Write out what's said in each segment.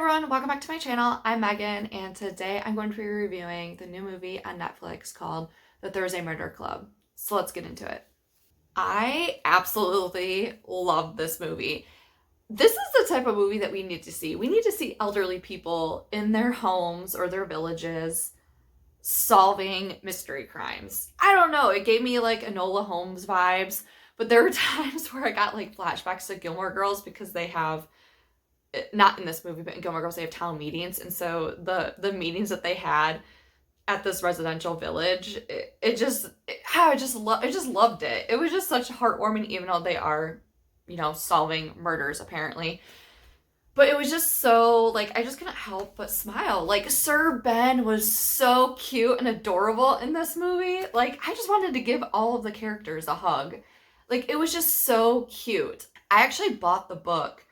everyone, welcome back to my channel. I'm Megan, and today I'm going to be reviewing the new movie on Netflix called The Thursday Murder Club. So let's get into it. I absolutely love this movie. This is the type of movie that we need to see. We need to see elderly people in their homes or their villages solving mystery crimes. I don't know, it gave me like Enola Holmes vibes, but there were times where I got like flashbacks to Gilmore Girls because they have, not in this movie, but in Gilmore Girls, they have town meetings, and so the meetings that they had at this residential village, I just loved it. It was just such heartwarming, even though they are, solving murders apparently. But it was just so like I just couldn't help but smile. Like Sir Ben was so cute and adorable in this movie. Like I just wanted to give all of the characters a hug. Like it was just so cute. I actually bought the book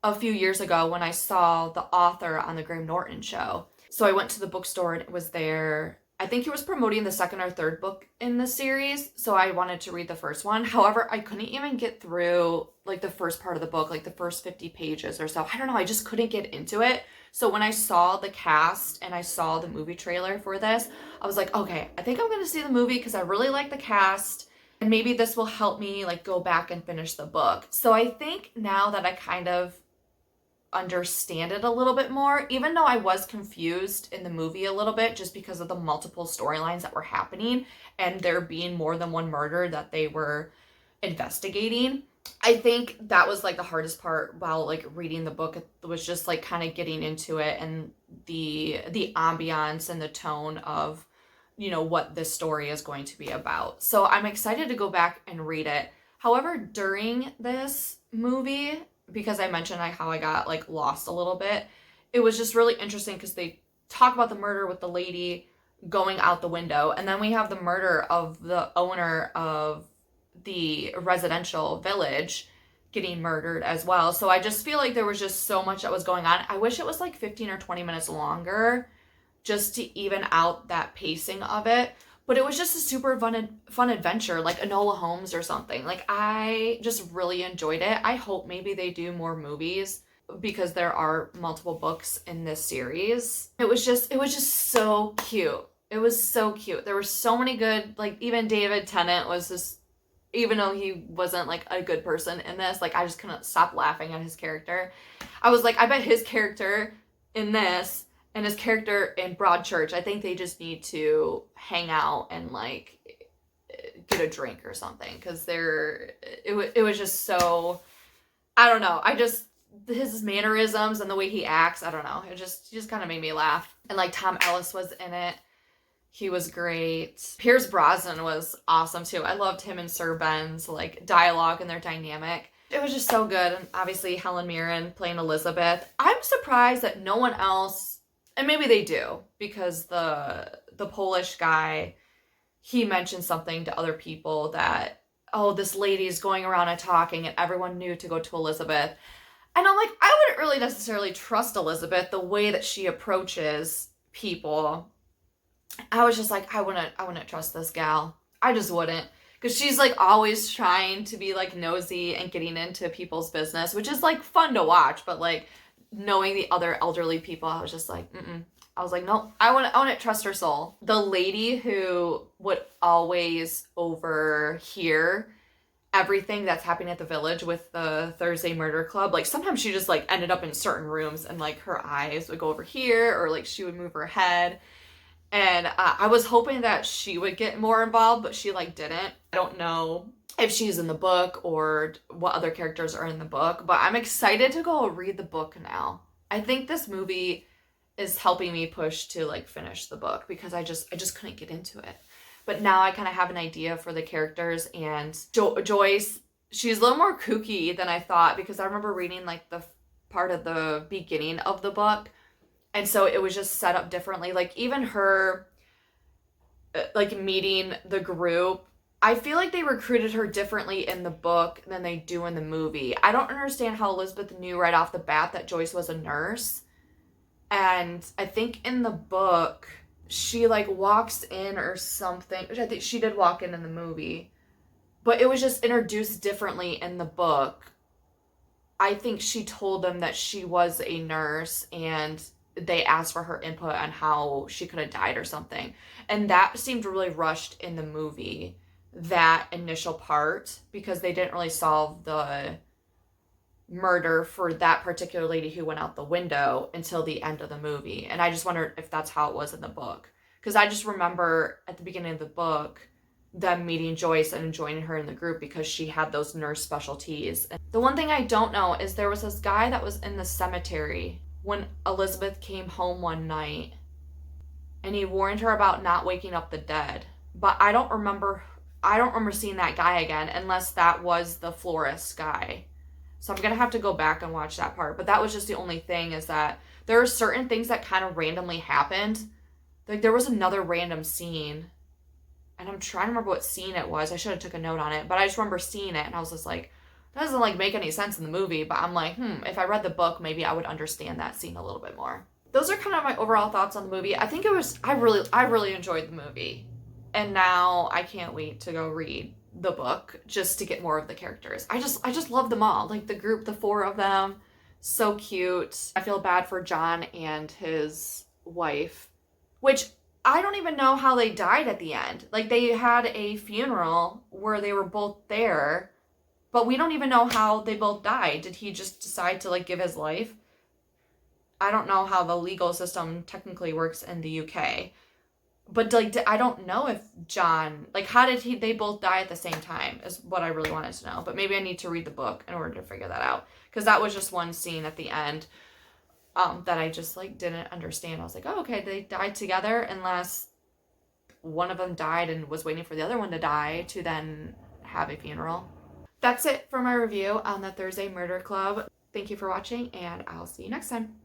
a few years ago when I saw the author on the Graham Norton show. So I went to the bookstore and it was there. I think he was promoting the second or third book in the series, so I wanted to read the first one. However, I couldn't even get through like the first part of the book, like the first 50 pages or so. I don't know, I just couldn't get into it. So when I saw the cast and I saw the movie trailer for this, I was like, okay, I think I'm going to see the movie because I really like the cast and maybe this will help me like go back and finish the book. So I think now that I kind of understand it a little bit more, even though I was confused in the movie a little bit just because of the multiple storylines that were happening and there being more than one murder that they were investigating. I think that was like the hardest part while like reading the book. It was just like kind of getting into it and the ambiance and the tone of what this story is going to be about. So I'm excited to go back and read it. However, during this movie, because I mentioned how I got like lost a little bit, it was just really interesting because they talk about the murder with the lady going out the window, and then we have the murder of the owner of the residential village getting murdered as well. So I just feel like there was just so much that was going on. I wish it was like 15 or 20 minutes longer just to even out that pacing of it. But it was just a super fun adventure, like Enola Holmes or something. Like I just really enjoyed it. I hope maybe they do more movies because there are multiple books in this series. It was just so cute. It was so cute. There were so many good, like even David Tennant was just, even though he wasn't like a good person in this, like I just couldn't stop laughing at his character. I was like, I bet his character in this and his character in Broadchurch, I think they just need to hang out and like get a drink or something because it was just so, I don't know. His mannerisms and the way he acts, I don't know. He just kind of made me laugh. And like Tom Ellis was in it. He was great. Pierce Brosnan was awesome too. I loved him and Sir Ben's like dialogue and their dynamic. It was just so good. And obviously Helen Mirren playing Elizabeth. I'm surprised that no one else, and maybe they do, because the Polish guy, he mentioned something to other people that, oh, this lady is going around and talking and everyone knew to go to Elizabeth. And I'm like, I wouldn't really necessarily trust Elizabeth the way that she approaches people. I was just like, I wouldn't trust this gal. I just wouldn't. Because she's like always trying to be like nosy and getting into people's business, which is like fun to watch, but like knowing the other elderly people, I was just like, mm-mm. I was like, no, I wouldn't trust her soul. The lady who would always overhear everything that's happening at the village with the Thursday Murder Club, like sometimes she just like ended up in certain rooms and like her eyes would go over here or like she would move her head. And I was hoping that she would get more involved, but she like didn't. I don't know if she's in the book or what other characters are in the book, but I'm excited to go read the book now. I think this movie is helping me push to like finish the book because I just couldn't get into it. But now I kind of have an idea for the characters, and Joyce, she's a little more kooky than I thought because I remember reading like the part of the beginning of the book, and so it was just set up differently. Like even her like meeting the group, I feel like they recruited her differently in the book than they do in the movie. I don't understand how Elizabeth knew right off the bat that Joyce was a nurse. And I think in the book, she like walks in or something, which I think she did walk in the movie. But it was just introduced differently in the book. I think she told them that she was a nurse and they asked for her input on how she could have died or something. And that seemed really rushed in the movie, that initial part, because they didn't really solve the murder for that particular lady who went out the window until the end of the movie. And I just wondered if that's how it was in the book. Because I just remember at the beginning of the book, them meeting Joyce and joining her in the group because she had those nurse specialties. And the one thing I don't know is there was this guy that was in the cemetery when Elizabeth came home one night and he warned her about not waking up the dead. But I don't remember seeing that guy again unless that was the florist guy. So I'm going to have to go back and watch that part. But that was just the only thing, is that there are certain things that kind of randomly happened. Like there was another random scene, and I'm trying to remember what scene it was. I should have took a note on it, but I just remember seeing it and I was just like, that doesn't like make any sense in the movie. But I'm like, if I read the book, maybe I would understand that scene a little bit more. Those are kind of my overall thoughts on the movie. I think I really enjoyed the movie. And now I can't wait to go read the book just to get more of the characters. I just love them all. Like the group, the four of them, so cute. I feel bad for John and his wife, which I don't even know how they died at the end. Like they had a funeral where they were both there, but we don't even know how they both died. Did he just decide to like give his life? I don't know how the legal system technically works in the UK. But like, I don't know if John, like, how did they both die at the same time is what I really wanted to know. But maybe I need to read the book in order to figure that out. Because that was just one scene at the end that I just like didn't understand. I was like, oh, okay, they died together unless one of them died and was waiting for the other one to die to then have a funeral. That's it for my review on the Thursday Murder Club. Thank you for watching, and I'll see you next time.